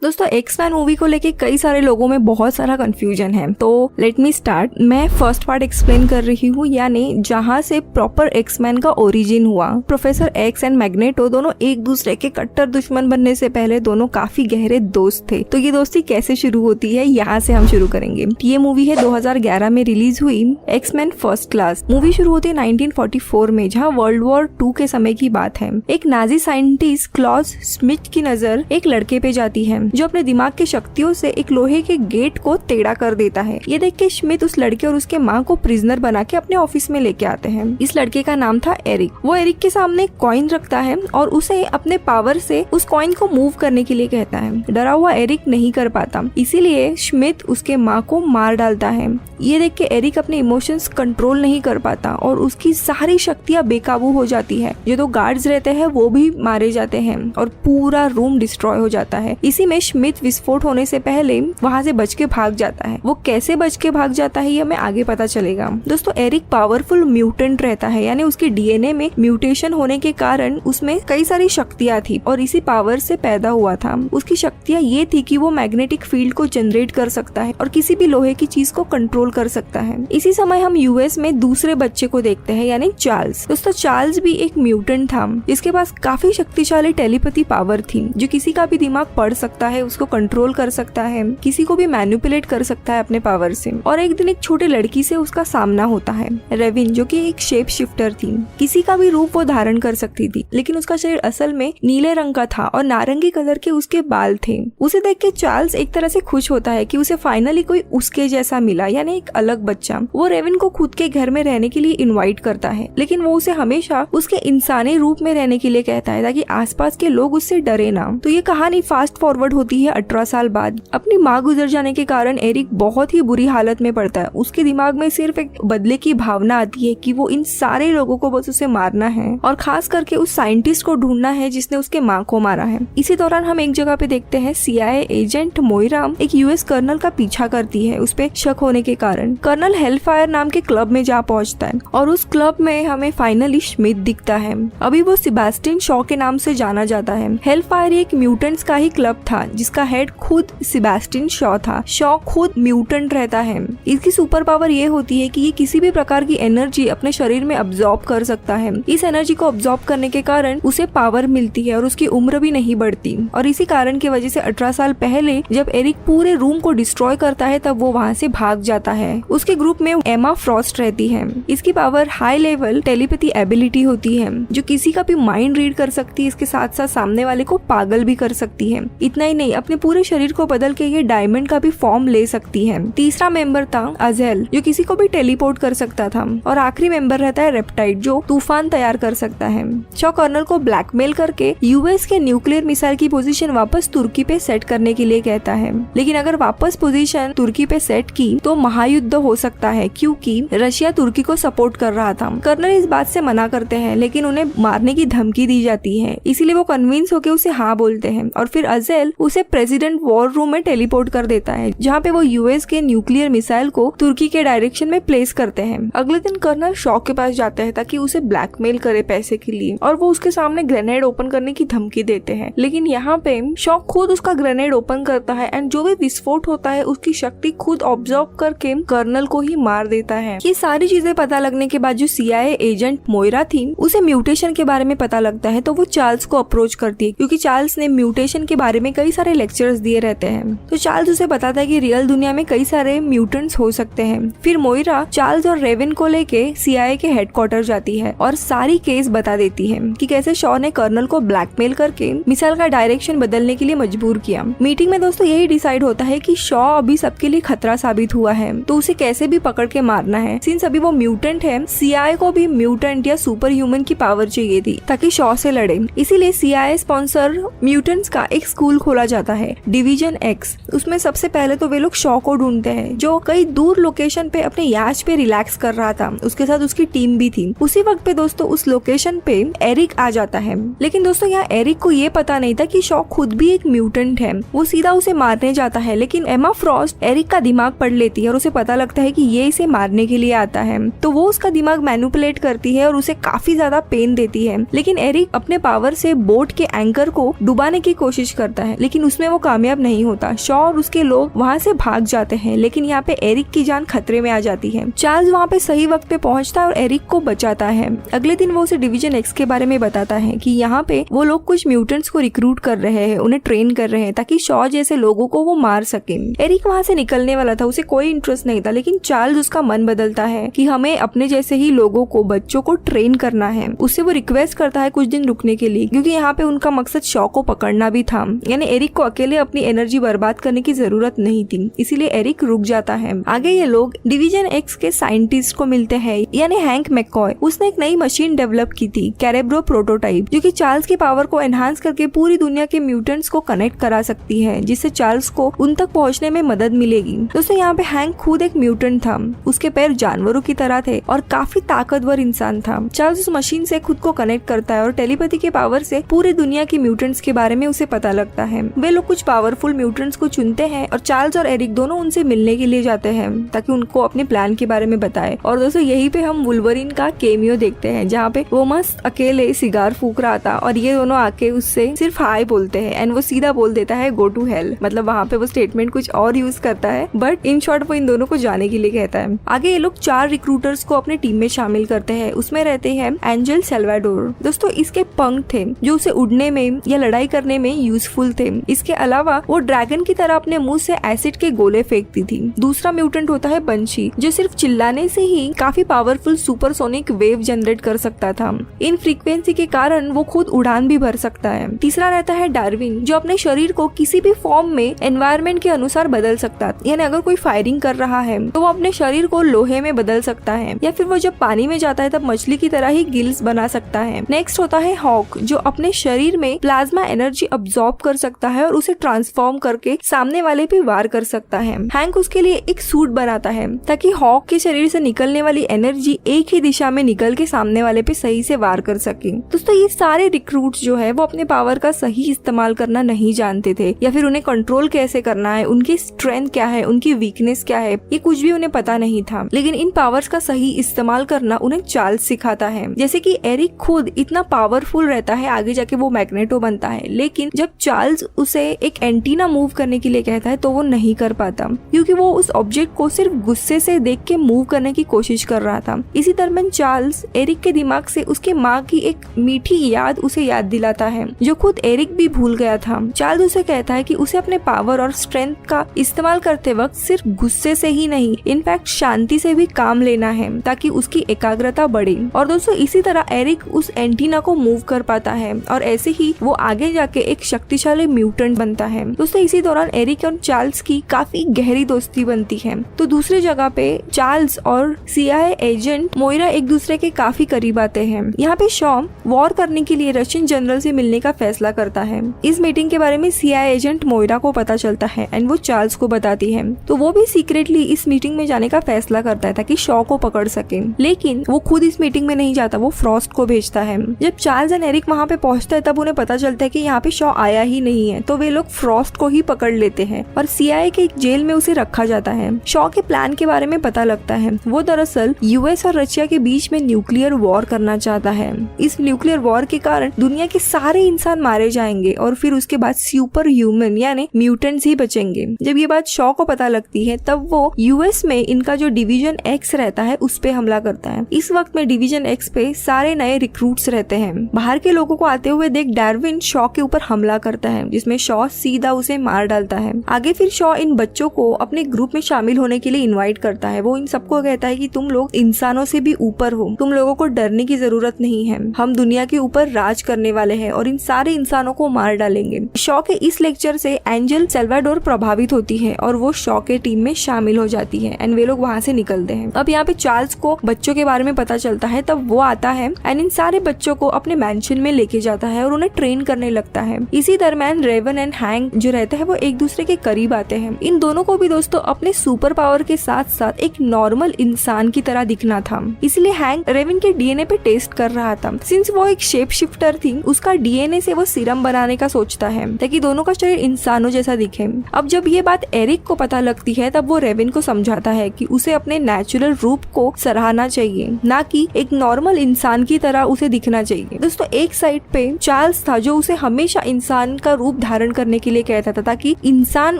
दोस्तों X Men movie को लेके कई सारे लोगों में बहुत सारा कंफ्यूजन है, तो लेट मी स्टार्ट। मैं फर्स्ट पार्ट एक्सप्लेन कर रही हूँ, यानी जहाँ से प्रॉपर एक्समैन का ओरिजिन हुआ। प्रोफेसर एक्स एंड मैग्नेटो दोनों एक दूसरे के कट्टर दुश्मन बनने से पहले दोनों काफी गहरे दोस्त थे। तो ये दोस्ती कैसे शुरू होती है, यहाँ से हम शुरू करेंगे। ये मूवी है 2011 में रिलीज हुई, एक्समैन फर्स्ट क्लास। मूवी शुरू होती है 1944 में, जहाँ वर्ल्ड वॉर 2 के समय की बात है। एक नाजी साइंटिस्ट क्लॉज स्मिथ की नजर एक लड़के पे जाती है जो अपने दिमाग की शक्तियों से एक लोहे के गेट को टेढ़ा कर देता है। ये देख के स्मिथ उस लड़के और उसके माँ को प्रिजनर बना के अपने ऑफिस में लेके आते हैं। इस लड़के का नाम था एरिक। वो एरिक के सामने एक कॉइन रखता है और उसे अपने पावर से उस कॉइन को मूव करने के लिए कहता है। डरा हुआ एरिक नहीं कर पाता, इसीलिए स्मिथ उसके माँ को मार डालता है। ये देख के एरिक अपने इमोशंस कंट्रोल नहीं कर पाता और उसकी सारी शक्तियाँ बेकाबू हो जाती है। जो 2 गार्ड्स रहते हैं वो भी मारे जाते हैं और पूरा रूम डिस्ट्रॉय हो जाता है। इसी में स्मिथ विस्फोट होने से पहले वहाँ से बच के भाग जाता है। वो कैसे बच के भाग जाता है ये हमें आगे पता चलेगा। दोस्तों एरिक पावरफुल म्यूटेंट रहता है, यानी उसके डीएनए में म्यूटेशन होने के कारण उसमें कई सारी शक्तियाँ थी और इसी पावर से पैदा हुआ था। उसकी शक्तियाँ ये थी कि वो मैग्नेटिक फील्ड को जनरेट कर सकता है और किसी भी लोहे की चीज को कंट्रोल कर सकता है। इसी समय हम यूएस में दूसरे बच्चे को देखते हैं, यानी चार्ल्स। दोस्तों चार्ल्स भी एक म्यूटेंट था जिसके पास काफी शक्तिशाली टेलीपैथी पावर थी, जो किसी का भी दिमाग पढ़ सकता है, उसको कंट्रोल कर सकता है, किसी को भी मैनिपुलेट कर सकता है अपने पावर से। और एक दिन एक छोटे लड़की से उसका सामना होता है, रेविन, जो कि एक शेप शिफ्टर थी। किसी का भी रूप वो धारण कर सकती थी, लेकिन उसका शरीर असल में नीले रंग का था और नारंगी कलर के उसके बाल थे। उसे देख के चार्ल्स एक तरह से खुश होता है कि उसे फाइनली कोई उसके जैसा मिला, यानी एक अलग बच्चा। वो रेविन को खुद के घर में रहने के लिए इनवाइट करता है, लेकिन वो उसे हमेशा उसके इंसानी रूप में रहने के लिए कहता है ताकि आसपास के लोग उससे डरे ना। तो ये कहानी फास्ट फॉरवर्ड होती है 18 साल बाद। अपनी माँ गुजर जाने के कारण एरिक बहुत ही बुरी हालत में पड़ता है। उसके दिमाग में सिर्फ एक बदले की भावना आती है कि वो इन सारे लोगों को बस उसे मारना है और खास करके उस साइंटिस्ट को ढूंढना है जिसने उसके माँ को मारा है। इसी दौरान हम एक जगह पे देखते हैं CIA एजेंट मोइरा एक US कर्नल का पीछा करती है, उस पे शक होने के कारण। कर्नल हेलफायर नाम के क्लब में जा पहुंचता है और उस क्लब में हमें फाइनली स्मिथ दिखता है। अभी वो सेबास्टियन शॉ के नाम से जाना जाता है। हेलफायर एक म्यूटेंट्स का ही क्लब था जिसका हेड खुद सेबास्टियन शॉ था। शॉ खुद म्यूटेंट रहता है। इसकी सुपर पावर ये होती है कि ये किसी भी प्रकार की एनर्जी अपने शरीर में अब्सॉर्ब कर सकता है। इस एनर्जी को अब्सॉर्ब करने के कारण उसे पावर मिलती है और उसकी उम्र भी नहीं बढ़ती। और इसी कारण की वजह से 18 साल पहले जब एरिक पूरे रूम को डिस्ट्रॉय करता है तब वो वहाँ से भाग जाता है। उसके ग्रुप में एमा फ्रॉस्ट रहती है। इसकी power high level telepathy ability होती है, जो किसी का भी माइंड रीड कर सकती है। इसके साथ साथ सामने वाले को पागल भी कर सकती है। इतना ही नहीं, अपने पूरे शरीर को बदल के ये डायमंड का भी फॉर्म ले सकती है। तीसरा मेंबर था अजेल, जो किसी को भी टेलीपोर्ट कर सकता था। और आखिरी मेंबर रहता है रेप्टाइड, जो तूफान तैयार कर सकता है। शॉ कर्नल को ब्लैकमेल करके यूएस के न्यूक्लियर मिसाइल की पोजीशन वापस तुर्की पे सेट करने के लिए कहता है, लेकिन अगर वापस पोजीशन तुर्की पे सेट की तो महायुद्ध हो सकता है, क्योंकि रशिया तुर्की को सपोर्ट कर रहा था। कर्नल इस बात से मना करते हैं, लेकिन उन्हें मारने की धमकी दी जाती है, इसीलिए वो कन्विंस होकर उसे हाँ बोलते हैं। और फिर अजेल उसे प्रेसिडेंट वॉर रूम में टेलीपोर्ट कर देता है, जहाँ पे वो यूएस के न्यूक्लियर मिसाइल को तुर्की के डायरेक्शन में प्लेस करते हैं। अगले दिन कर्नल शॉ के पास जाता है ताकि उसे ब्लैकमेल करे पैसे के लिए, और वो उसके सामने ग्रेनेड ओपन करने की धमकी देते हैं। लेकिन यहाँ पे शॉ खुद उसका ग्रेनेड ओपन करता है एंड जो भी विस्फोट होता है उसकी शक्ति खुद ऑब्जर्व करके कर्नल को ही मार देता है। ये सारी चीजें पता लगने के बाद जो CIA एजेंट मोइरा थी उसे म्यूटेशन के बारे में पता लगता है, तो वो चार्ल्स को अप्रोच करती है, क्योंकि चार्ल्स ने म्यूटेशन के बारे में कई सारे लेक्चर्स दिए रहते हैं। तो चार्ल्स उसे बताता है कि रियल दुनिया में कई सारे म्यूटेंट्स हो सकते हैं। फिर मोइरा चार्ल्स और रेविन को लेके CIA के हेडक्वार्टर जाती है और सारी केस बता देती है कि कैसे शॉ ने कर्नल को ब्लैकमेल करके मिसाइल का डायरेक्शन बदलने के लिए मजबूर किया। मीटिंग में दोस्तों यही डिसाइड होता है कि शॉ अभी सबके लिए खतरा साबित हुआ है, तो उसे कैसे भी पकड़ के मारना है। सिंस अभी वो म्यूटेंट है, CIA को भी म्यूटेंट या सुपर ह्यूमन की पावर चाहिए थी ताकि शॉ से लड़े। इसीलिए CIA स्पॉन्सर म्यूटेंट्स का एक स्कूल खोला जाता है, डिवीजन X। उसमें सबसे पहले तो वे लोग शॉ को ढूंढते हैं, जो कई दूर लोकेशन पे अपने याच पे रिलैक्स कर रहा था। उसके साथ उसकी टीम भी थी। उसी वक्त पे दोस्तों उस लोकेशन पे एरिक आ जाता है, लेकिन दोस्तों यहाँ एरिक को ये पता नहीं था कि शॉ खुद भी एक म्यूटेंट है। वो सीधा उसे मारने जाता है, लेकिन एमा फ्रॉस्ट एरिक का दिमाग पढ़ लेती है और उसे पता लगता है कि ये इसे मारने के लिए आता है। तो वो उसका दिमाग मैनिपुलेट करती है और उसे काफी ज्यादा पेन देती है। लेकिन एरिक अपने पावर से बोट के एंकर को डुबाने की कोशिश करता है, लेकिन उसमें वो कामयाब नहीं होता। शॉ और उसके लोग वहाँ से भाग जाते हैं, लेकिन यहाँ पे एरिक की जान खतरे में आ जाती है। चार्ल्स वहाँ पे सही वक्त पे पहुँचता है और एरिक को बचाता है। अगले दिन वो उसे डिवीजन एक्स के बारे में बताता है कि यहाँ पे वो लोग कुछ म्यूटेंट्स को रिक्रूट कर रहे हैं, उन्हें ट्रेन कर रहे हैं ताकि शॉ जैसे लोगों को वो मार सके। एरिक वहाँ से निकलने वाला था, उसे कोई इंटरेस्ट नहीं था, लेकिन चार्ल्स उसका मन बदलता है कि हमें अपने जैसे ही लोगों को, बच्चों को ट्रेन करना है। उससे वो रिक्वेस्ट करता है कुछ दिन रुकने के लिए, क्योंकि यहाँ पे उनका मकसद शॉ को पकड़ना भी था। यानी एरिक को अकेले अपनी एनर्जी बर्बाद करने की जरूरत नहीं थी, इसीलिए एरिक रुक जाता है। आगे ये लोग डिवीजन एक्स के साइंटिस्ट को मिलते हैं, यानी हैंक मैककॉय। उसने एक नई मशीन डेवलप की थी, कैरेब्रो प्रोटोटाइप, जो कि चार्ल्स की पावर को एनहांस करके पूरी दुनिया के म्यूटेंट्स को कनेक्ट करा सकती है, जिससे चार्ल्स को उन तक पहुंचने में मदद मिलेगी। दोस्तों यहाँ पे हैंक खुद एक म्यूटेंट था, उसके पैर जानवरों की तरह थे और काफी ताकतवर इंसान था। चार्ल्स उस मशीन से खुद को कनेक्ट करता है और टेलीपैथी के पावर से पूरी दुनिया के म्यूटेंट्स के बारे में उसे पता लगता है। वे लोग कुछ पावरफुल म्यूटेंट्स को चुनते हैं और चार्ल्स और एरिक दोनों उनसे मिलने के लिए जाते हैं ताकि उनको अपने प्लान के बारे में बताए। और दोस्तों यहीं पे हम वुल्वरीन का केमियो देखते हैं, जहाँ पे वो मस्त अकेले सिगार फूक रहा था और ये दोनों आके उससे सिर्फ हाय बोलते हैं एंड वो सीधा बोल देता है गो टू हेल। मतलब वहाँ पे वो स्टेटमेंट कुछ और यूज करता है, बट इन शॉर्ट वो इन दोनों को जाने के लिए कहता है। आगे ये लोग 4 रिक्रूटर्स को अपने टीम में शामिल करते हैं। उसमें रहते हैं एंजल सेल्वाडोर। दोस्तों इसके पंख थे जो उसे उड़ने में या लड़ाई करने में यूजफुल थे। इसके अलावा वो ड्रैगन की तरह अपने मुंह से एसिड के गोले फेंकती थी। दूसरा म्यूटेंट होता है बंशी, जो सिर्फ चिल्लाने से ही काफी पावरफुल सुपरसोनिक वेव जनरेट कर सकता था। इन फ्रीक्वेंसी के कारण वो खुद उड़ान भी भर सकता है। तीसरा रहता है डार्विन, जो अपने शरीर को किसी भी फॉर्म में एनवायरनमेंट के अनुसार बदल सकता है। यानी अगर कोई फायरिंग कर रहा है तो वो अपने शरीर को लोहे में बदल सकता है, या फिर वो जब पानी में जाता है तब मछली की तरह ही गिल्स बना सकता है। नेक्स्ट होता है हॉक, जो अपने शरीर में प्लाज्मा एनर्जी अब्सॉर्ब कर सकता है और उसे ट्रांसफॉर्म करके सामने वाले पे वार कर सकता है। हैंक उसके लिए एक सूट बनाता है ताकि हॉक के शरीर से निकलने वाली एनर्जी एक ही दिशा में निकल के सामने वाले पे सही से वार कर सके। दोस्तों ये सारे रिक्रूट्स जो है वो अपने पावर का सही इस्तेमाल करना नहीं जानते थे, या फिर उन्हें कंट्रोल कैसे करना है, उनकी स्ट्रेंथ क्या है, उनकी वीकनेस क्या है, ये कुछ भी उन्हें पता नहीं था। लेकिन इन पावर्स का सही इस्तेमाल करना उन्हें चार्ल्स सिखाता है। जैसे कि एरिक खुद इतना पावरफुल रहता है, आगे जाके वो मैग्नेटो बनता है, लेकिन जब चार्ल्स उसे एक एंटीना मूव करने के लिए कहता है तो वो नहीं कर पाता, क्योंकि वो उस ऑब्जेक्ट को सिर्फ गुस्से से देख के मूव करने की कोशिश कर रहा था। इसी दरम्यान चार्ल्स एरिक के दिमाग से उसके माँ की एक मीठी याद उसे याद दिलाता है, जो खुद एरिक भी भूल गया था। चार्ल्स उसे कहता है कि उसे अपने पावर और स्ट्रेंथ का इस्तेमाल करते वक्त सिर्फ गुस्से से ही नहीं, इनफैक्ट शांति से भी काम लेना है ताकि उसकी एकाग्रता बढ़े। और दोस्तों इसी तरह एरिक उस एंटीना को मूव कर पाता है और ऐसे ही वो आगे जाके एक शक्तिशाली म्यूटेंट बनता है। दोस्तों इसी दौरान एरिक और चार्ल्स की काफी गहरी दोस्ती बनती है। तो दूसरी जगह पे चार्ल्स और CIA एजेंट मोइरा एक दूसरे के काफी करीब आते हैं। यहाँ पे शॉ वॉर करने के लिए रशियन जनरल से मिलने का फैसला करता है। इस मीटिंग के बारे में CIA एजेंट मोइरा को पता चलता है एंड वो चार्ल्स को बताती है, तो वो भी सीक्रेटली इस मीटिंग में जाने का फैसला करता है ताकि शॉ को पकड़ सके। लेकिन वो खुद इस मीटिंग में नहीं जाता, वो फ्रॉस्ट को भेजता है। जब चार्ल्स एंड एरिक वहाँ पे पहुँचता है तब उन्हें पता चलता है कि यहाँ पे शॉ आया ही नहीं है, तो वे लोग फ्रॉस्ट को ही पकड़ लेते हैं और CIA के एक जेल में उसे रखा जाता है। शॉ के प्लान के बारे में पता लगता है। वो दरअसल US और रशिया के बीच में न्यूक्लियर वॉर करना चाहता है। इस न्यूक्लियर वॉर के कारण दुनिया के सारे इंसान मारे जाएंगे और फिर उसके बाद सुपर ह्यूमन यानी म्यूटेंट्स ही बचेंगे। जब ये बात शॉ को पता लगती है तब वो US में इनका जो डिवीजन X रहता है उस पे हमला करता है। इस वक्त में डिवीजन X पे सारे नए रिक्रूट्स रहते हैं। बाहर के लोगों को आते हुए देख डार्विन शॉ के ऊपर हमला करता है, जिसमें शॉ सीधा उसे मार डालता है। आगे फिर शॉ इन बच्चों को अपने ग्रुप में शामिल होने के लिए इनवाइट करता है। वो इन सबको कहता है कि तुम लोग इंसानों से भी ऊपर हो, तुम लोगों को डरने की जरूरत नहीं है, हम दुनिया के ऊपर राज करने वाले हैं और इन सारे इंसानों को मार डालेंगे। शॉ के इस लेक्चर से एंजल सेल्वाडोर प्रभावित होती है और वो शॉ के टीम में शामिल हो जाती है एंड वे लोग वहाँ से निकलते हैं। अब यहाँ पे चार्ल्स को बच्चों के बारे में पता चलता है, तब वो आता है एंड इन सारे बच्चों को अपने मैंशन में लेके जाता है और उन्हें ट्रेन करने लगता है। इसी दरम्यान रेवन एंड हैंक जो रहते हैं वो एक दूसरे के करीब आते हैं। इन दोनों को भी दोस्तों अपने सुपर पावर के साथ साथ एक नॉर्मल इंसान की तरह दिखना था, इसलिए हैंक रेवन के DNA पे टेस्ट कर रहा था। सिंस वो एक शेप शिफ्टर थी, उसका DNA से वो सीरम बनाने का सोचता है ताकि दोनों का शरीर इंसानों जैसा दिखे। अब जब ये बात एरिक को पता लगती है तब वो रेवन को समझाता है कि उसे अपने नेचुरल रूप को सराहना चाहिए, ना कि एक नॉर्मल इंसान की तरह उसे दिखना चाहिए। दोस्तों एक साइड पे चार्ल्स था जो उसे हमेशा इंसान का रूप धारण करने के लिए कहता था ताकि इंसान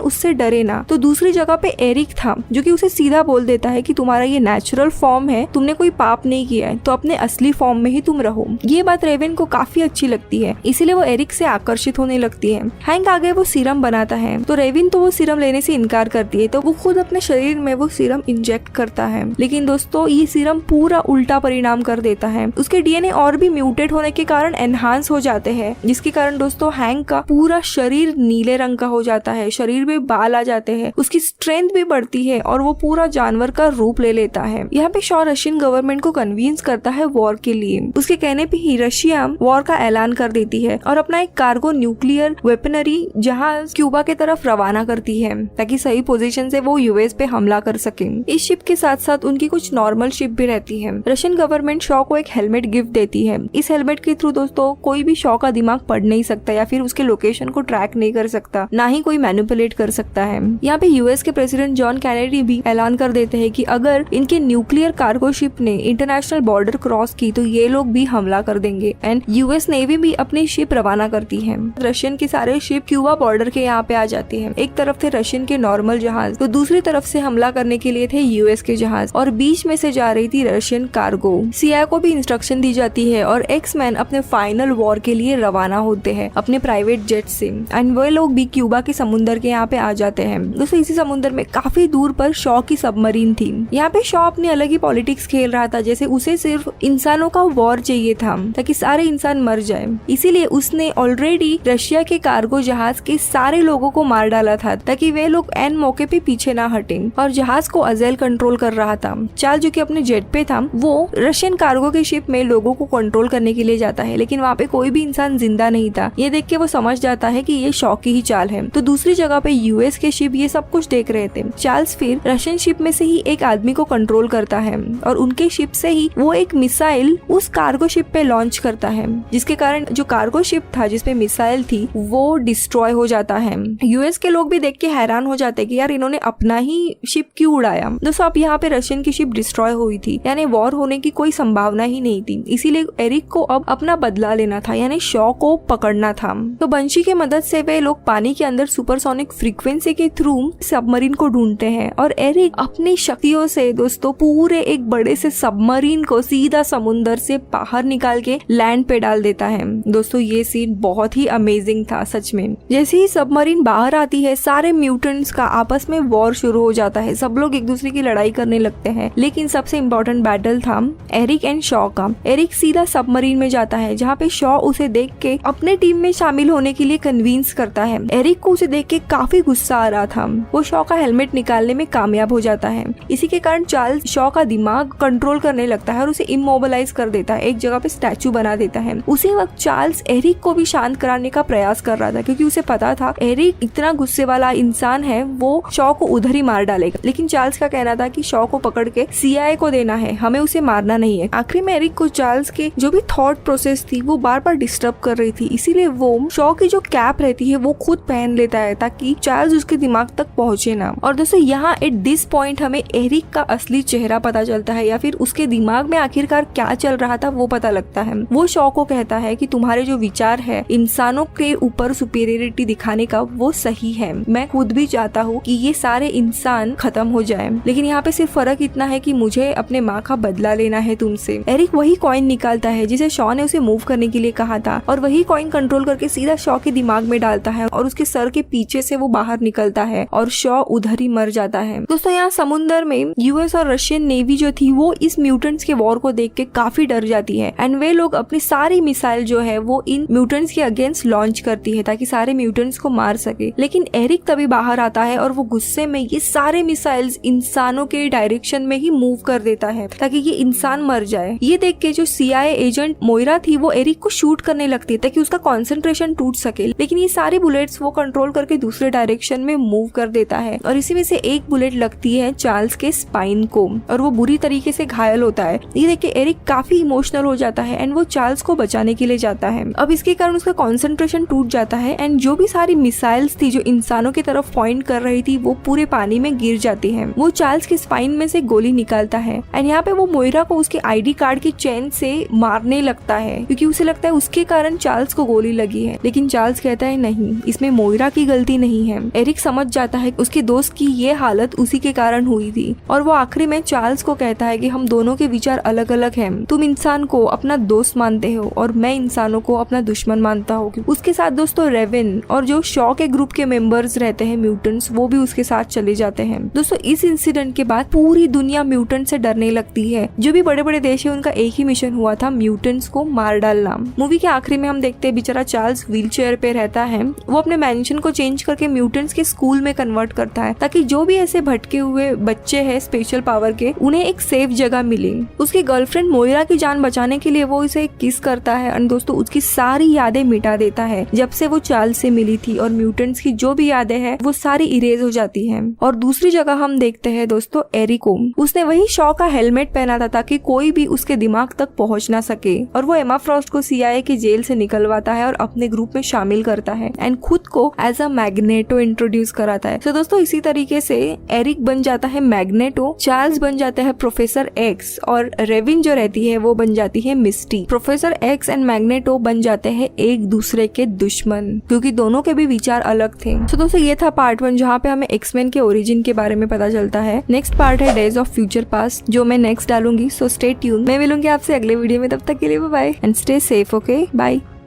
उससे डरे ना। तो दूसरी जगह पे एरिक था जो कि उसे सीधा बोल देता है कि तुम्हारा ये नेचुरल फॉर्म है, तुमने कोई पाप नहीं किया है, तो अपने असली फॉर्म में ही तुम रहो। ये बात रेवन को काफी अच्छी लगती है, इसीलिए वो एरिक से आकर्षित होने लगती है। हैंक आगे वो सीरम बनाता है तो रेवन तो वो सीरम लेने से इनकार करती है, तो वो खुद अपने शरीर में वो सीरम इंजेक्ट करता है। लेकिन दोस्तों ये सीरम पूरा उल्टा परिणाम कर देता है। उसके डीएनए और भी म्यूटेट होने के कारण एनहांस हो जाते हैं, जिसके कारण दोस्तों हैंक का पूरा शरीर नीले रंग का हो जाता है, शरीर में बाल आ जाते हैं, उसकी स्ट्रेंथ भी बढ़ती है और वो पूरा जानवर का रूप ले लेता है। यहाँ पे शॉ रशियन गवर्नमेंट को कन्विंस करता है वॉर के लिए। उसके कहने पे ही रशिया वॉर का ऐलान कर देती है और अपना एक कार्गो न्यूक्लियर वेपनरी जहाज क्यूबा के तरफ रवाना करती है ताकि सही पोजीशन से वो यूएस पे हमला कर सके। इस शिप के साथ साथ उनकी कुछ नॉर्मल शिप भी रहती है। रशियन गवर्नमेंट शॉ को एक हेलमेट गिफ्ट देती है। इस हेलमेट के थ्रू दोस्तों कोई भी शॉ का दिमाग पढ़ नहीं सकता या फिर उसके लोकेशन को ट्रैक नहीं कर सकता, ना ही कोई मैनिपुलेट कर सकता है। यहाँ पे यूएस के प्रेसिडेंट जॉन कैनेडी भी ऐलान कर देते हैं कि अगर इनके न्यूक्लियर कार्गो शिप ने इंटरनेशनल बॉर्डर क्रॉस की तो ये लोग भी हमला कर देंगे। एंड यूएस नेवी भी अपनी शिप रवाना करती है। रशियन के सारे शिप क्यूबा बॉर्डर के यहाँ पे आ जाती है। एक तरफ थे रशियन के नॉर्मल जहाज तो दूसरी तरफ से हमला करने के लिए थे यूएस के जहाज और बीच में से जा रही थी रशियन कार्गो। सीआईए को भी इंस्ट्रक्शन दी जाती है और एक्समैन अपने फाइनल वॉर के लिए रवाना होते हैं अपने प्राइवेट जेट से। एंड वे लोग भी क्यूबा के समुद्र के यहाँ पे आ जाते हैं। दोस्तों इसी समुद्र में काफी दूर पर शॉ की सबमरीन थी। यहाँ पे शॉ अपनी अलग ही पॉलिटिक्स खेल रहा था, जैसे उसे सिर्फ इंसानों का वॉर चाहिए था ताकि सारे इंसान मर जाए। इसीलिए उसने ऑलरेडी रशिया के कार्गो जहाज के सारे लोगों को मार डाला था ताकि वे लोग एन मौके पे पीछे ना हटे। और जहाज को अजेल कंट्रोल कर रहा था। चार्ल्स जो कि अपने जेट पे था वो रशियन कार्गो के शिप में लोगों को कंट्रोल करने के लिए जाता है, लेकिन वहाँ पे कोई भी इंसान जिंदा नहीं था। ये देख के वो समझ जाता है कि ये शॉ की ही चाल है। तो दूसरी जगह पे यूएस के शिप ये सब कुछ देख रहे थे। चार्ल्स फिर रशियन शिप में से ही एक आदमी को कंट्रोल करता है और उनके शिप से ही वो एक मिसाइल उस कार्गो शिप पे लॉन्च करता है, जिसके कारण जो कार्गो शिप था जिसपे मिसाइल थी वो डिस्ट्रॉय हो जाता है। यूएस के लोग भी देख के हैरान हो जाते कि यार इन्होंने अपना ही शिप क्यों उड़ाया। दोस्तों अब यहाँ पे रशियन की शिप डिस्ट्रॉय हुई थी, यानी वॉर होने की कोई संभावना ही नहीं थी। इसीलिए एरिक को अब अपना बदला लेना था, यानी शॉ को पकड़ना था। तो बंशी की मदद से वे लोग पानी के अंदर सुपरसोनिक फ्रीक्वेंसी के थ्रू सबमरीन को ढूंढते हैं और एरिक अपनी शक्तियों से दोस्तों पूरे एक बड़े से सबमरीन को सीधा समुद्र से बाहर निकाल के लैंड पे डाल देता है। दोस्तों ये सीन बहुत ही अमेजिंग था सच में। जैसे ही सबमरीन बाहर आती है सारे म्यूटेंट्स का आपस में वॉर शुरू हो जाता है। सब लोग एक दूसरे की लड़ाई करने लगते हैं, लेकिन सबसे इम्पोर्टेंट बैटल था एरिक एंड शॉ का। एरिक सीधा सबमरीन में जाता है जहाँ पे शॉ उसे देख के अपने टीम में शामिल होने के लिए कन्विंस करता है। एरिक को उसे देख के काफी गुस्सा आ रहा था। वो शॉ का हेलमेट निकालने में कामयाब हो जाता है। इसी के कारण चार्ल्स शॉ का दिमाग कंट्रोल करने लगता है और उसे इमोबिलाइज कर देता है, एक जगह पे स्टैचू बना देता है। उसी वक्त चार्ल्स एरिक को भी शांत कराने का प्रयास कर रहा था क्योंकि उसे पता था एरिक इतना गुस्से वाला इंसान है, वो शॉ को उधर ही मार डालेगा। लेकिन चार्ल्स का कहना था कि शॉ को पकड़ के सीआईए को देना है, हमें उसे मारना नहीं है। आखिरी में एरिक को चार्ल्स के जो भी थॉट प्रोसेस थी वो बार बार डिस्टर्ब कर रही थी, इसीलिए वो शॉ की जो कैप रहती है वो खुद पहन लेता है ताकि चार्ल्स उसके दिमाग तक पहुंचे ना। और दोस्तों यहाँ एट दिस पॉइंट हमें एरिक का असली चेहरा पता चलता है या फिर उसके दिमाग में आखिरकार क्या चल रहा था वो पता लगता है। वो शॉ को कहता है कि तुम्हारे जो विचार है इंसानों के ऊपर सुपीरियरिटी दिखाने का वो सही है, मैं खुद भी चाहता हूँ कि ये सारे इंसान खत्म हो जाए, लेकिन यहाँ पे सिर्फ फर्क इतना है कि मुझे अपने माँ का बदला लेना है तुमसे। एरिक वही कॉइन निकालता है जिसे शॉ ने उसे मूव करने के लिए कहा था और वही कॉइन कंट्रोल करके सीधा शॉ के दिमाग में डालता है और उसके सर के पीछे से वो बाहर निकलता है और शॉ उधर ही मर जाता है। दोस्तों यहाँ समुद्र में यूएस और रशियन नेवी जो थी वो इस म्यूटेंट्स के वॉर को देख के काफी डर जाती है एंड वे लोग अपनी सारी मिसाइल जो है वो इन म्यूटेंट्स के अगेंस्ट लॉन्च करती है ताकि सारे म्यूटेंट्स को मार सके। लेकिन एरिक तभी बाहर आता है और वो गुस्से में ये सारे मिसाइल्स इंसानों के डायरेक्शन में ही मूव कर देता है ताकि ये इंसान मर जाए। ये देख के जो सीआईए एजेंट मोइरा थी वो एरिक को शूट करने लगती है ताकि उसका कंसंट्रेशन टूट सके, लेकिन ये सारे बुलेट्स वो कंट्रोल करके दूसरे डायरेक्शन में मूव कर देता है और इसी में से एक बुलेट लगती है चार्ल्स के स्पाइन को और वो बुरी तरीके से घायल होता है। ये देख के एरिक काफी इमोशनल हो जाता है एंड वो चार्ल्स को बचाने के लिए जाता है। अब इसके कारण उसका कंसंट्रेशन टूट जाता है एंड जो भी सारी मिसाइल्स थी जो इंसानों की तरफ पॉइंट कर रही थी वो पूरे पानी में गिर जाती है। वो चार्ल्स के स्पाइन में से गोली निकालता है एंड यहाँ पे वो मोइरा को उसके आईडी कार्ड की चेन से मारने लगता है क्योंकि उसे लगता है उसके कारण चार्ल्स को गोली लगी है। लेकिन चार्ल्स कहता है नहीं, इसमें मोइरा की गलती नहीं है। एरिक समझ जाता है उसके दोस्त की ये हालत उसी के कारण हुई थी और वो आखिरी में चार्ल्स को कहता है कि हम दोनों के विचार अलग अलग हैं। तुम इंसान को अपना दोस्त मानते हो और मैं इंसानों को अपना दुश्मन मानता हूँ। उसके साथ दोस्तों रेविन और जो शॉ के ग्रुप के मेंबर्स रहते हैं म्यूटेंट्स, वो भी उसके साथ चले जाते हैं। दोस्तों इस इंसिडेंट के बाद पूरी दुनिया म्यूटेंट से डरने लगती है। जो भी बड़े बड़े देश है उनका एक ही मिशन हुआ था, म्यूटेंट्स को मार डालना। मूवी के आखिरी में हम देखते हैं बेचारा चार्ल्स व्हील चेयर पे रहता है। वो अपने मैंशन को चेंज करके म्यूटेंट्स के स्कूल में कन्वर्ट करता है ताकि जो भी ऐसे भटके हुए बच्चे हैं स्पेशल पावर के, उन्हें एक सेफ जगह मिले। उसकी गर्लफ्रेंड मोइरा की जान बचाने के लिए वो इसे किस करता है और दोस्तों उसकी सारी यादें मिटा देता है जब से वो चार्ल्स से मिली थी, और म्यूटेंट्स की जो भी यादें हैं वो सारी इरेज हो जाती हैं। और दूसरी जगह हम देखते हैं दोस्तों एरिक को। उसने वही शॉ का हेलमेट पहना था ताकि कोई भी उसके दिमाग तक पहुंच ना सके, और वो एमा फ्रॉस्ट को CIA की जेल से निकलवाता है और अपने ग्रुप में शामिल करता है एंड खुद को एज अ मैग्नेटो इंट्रोड्यूस कराता है। तो दोस्तों इसी तरीके से एरिक बन जाता है मैग्नेटो, चार्ल्स बन जाता है प्रोफेसर एक्स, और रेविन जो रहती है वो बन जाती है मिस्टी। प्रोफेसर एक्स एंड मैग्नेटो बन जाते हैं एक दूसरे के दुश्मन क्योंकि दोनों के भी विचार अलग थे। तो दोस्तों ये था पार्ट 1 जहाँ पे हमें एक्समैन के ओरिजिन के बारे में पता चलता है। नेक्स्ट पार्ट है डेज ऑफ फ्यूचर पास्ट जो मैं नेक्स्ट डालूंगी, सो स्टे ट्यून। मैं मिलूंगी आपसे अगले वीडियो में, तब तक के लिए bye and stay safe. Okay bye.